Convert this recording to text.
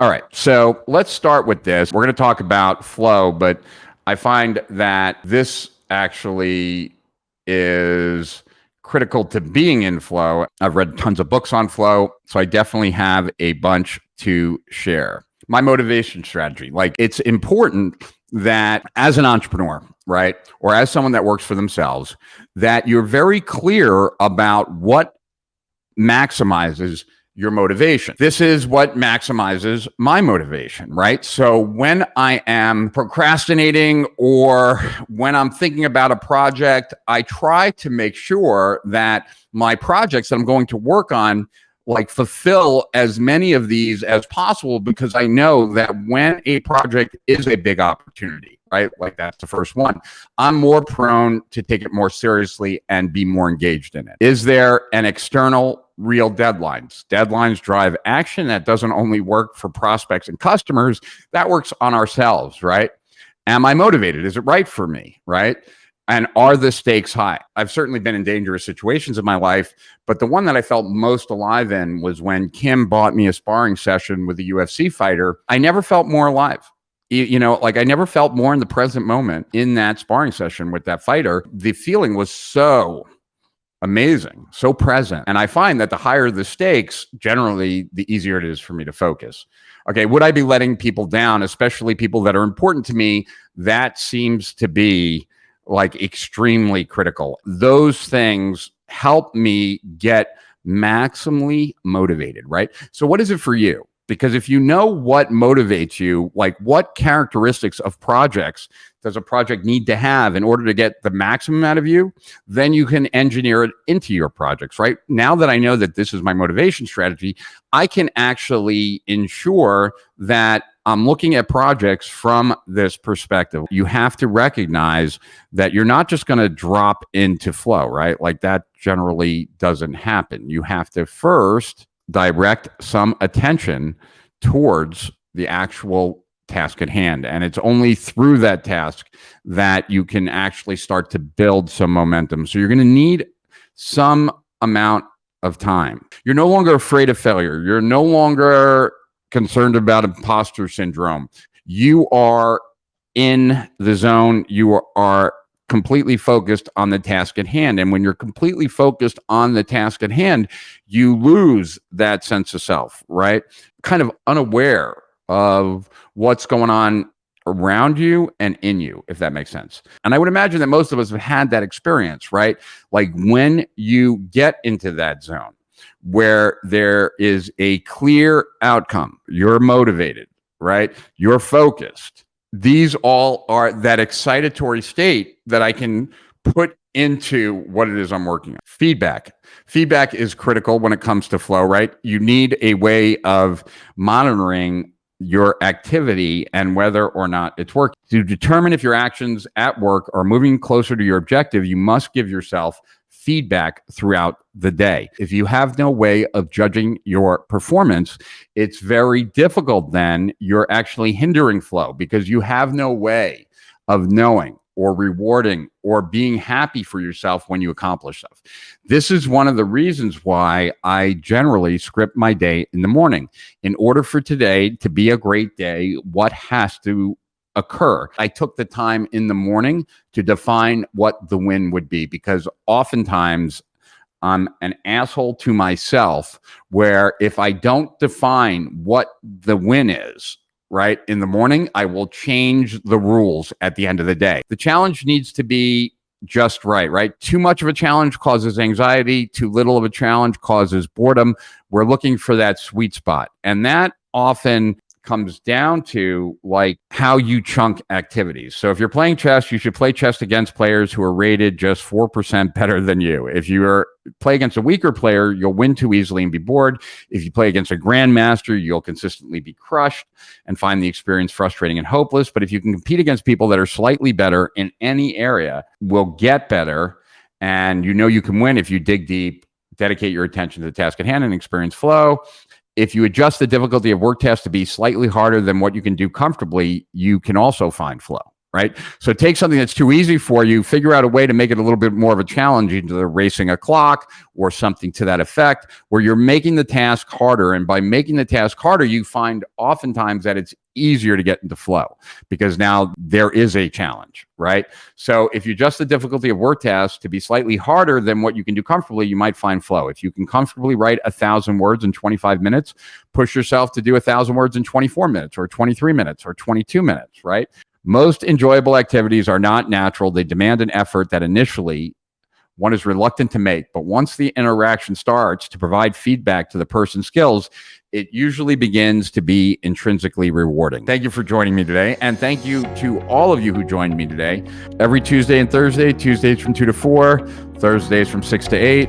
All right, so let's start with this. We're going to talk about flow, but I find that this actually is critical to being in flow. I've read tons of books on flow, so I definitely have a bunch to share. My motivation strategy, like it's important that as an entrepreneur, right, or as someone that works for themselves, that you're very clear about what maximizes your motivation. This is what maximizes my motivation, right? So when I am procrastinating or when I'm thinking about a project, I try to make sure that my projects that I'm going to work on like fulfill as many of these as possible, because I know that when a project is a big opportunity, right? Like that's the first one, I'm more prone to take it more seriously and be more engaged in it. Is there an external real deadlines? Deadlines drive action. That doesn't only work for prospects and customers, that works on ourselves, right? Am I motivated? Is it right for me, right? And are the stakes high? I've certainly been in dangerous situations in my life, but the one that I felt most alive in was when Kim bought me a sparring session with a UFC fighter. I never felt more alive. Like I never felt more in the present moment in that sparring session with that fighter. The feeling was so amazing, so present. And I find that the higher the stakes, generally, the easier it is for me to focus. Okay, would I be letting people down, especially people that are important to me? That seems to be like extremely critical. Those things help me get maximally motivated, right? So what is it for you? Because if you know what motivates you, like what characteristics of projects does a project need to have in order to get the maximum out of you, then you can engineer it into your projects, right? Now that I know that this is my motivation strategy, I can actually ensure that I'm looking at projects from this perspective. You have to recognize that you're not just going to drop into flow, right? Like that generally doesn't happen. You have to first direct some attention towards the actual task at hand. And it's only through that task that you can actually start to build some momentum. So you're going to need some amount of time. You're no longer afraid of failure. You're no longer concerned about imposter syndrome. You are in the zone. You are completely focused on the task at hand. And when you're completely focused on the task at hand, you lose that sense of self, right? Kind of unaware of what's going on around you and in you, if that makes sense. And I would imagine that most of us have had that experience, right? Like when you get into that zone where there is a clear outcome, you're motivated, right? You're focused. These all are that excitatory state that I can put into what it is I'm working on. Feedback. Feedback is critical when it comes to flow, right? You need a way of monitoring your activity and whether or not it's working. To determine if your actions at work are moving closer to your objective, you must give yourself feedback throughout the day. If you have no way of judging your performance, it's very difficult then. You're actually hindering flow because you have no way of knowing or rewarding or being happy for yourself when you accomplish stuff. This is one of the reasons why I generally script my day in the morning. In order for today to be a great day, what has to occur? I took the time in the morning to define what the win would be, because oftentimes I'm an asshole to myself where if I don't define what the win is, right, in the morning, I will change the rules at the end of the day. The challenge needs to be just right, right? Too much of a challenge causes anxiety. Too little of a challenge causes boredom. We're looking for that sweet spot. And that often comes down to like how you chunk activities. So if you're playing chess, you should play chess against players who are rated just 4% better than you. If you play against a weaker player, you'll win too easily and be bored. If you play against a grandmaster, you'll consistently be crushed and find the experience frustrating and hopeless. But if you can compete against people that are slightly better in any area, will get better. And you know you can win if you dig deep, dedicate your attention to the task at hand, and experience flow. If you adjust the difficulty of work tasks to be slightly harder than what you can do comfortably, you can also find flow, right? So take something that's too easy for you, figure out a way to make it a little bit more of a challenge, either racing a clock or something to that effect, where you're making the task harder. And by making the task harder, you find oftentimes that it's easier to get into flow because now there is a challenge, right? So if you adjust the difficulty of work tasks to be slightly harder than what you can do comfortably, you might find flow. If you can comfortably write 1,000 words in 25 minutes, push yourself to do 1,000 words in 24 minutes or 23 minutes or 22 minutes, right? Most enjoyable activities are not natural. They demand an effort that initially one is reluctant to make. But once the interaction starts to provide feedback to the person's skills, it usually begins to be intrinsically rewarding. Thank you for joining me today. And thank you to all of you who joined me today. Every Tuesday and Thursday, Tuesdays from 2 to 4, Thursdays from 6 to 8,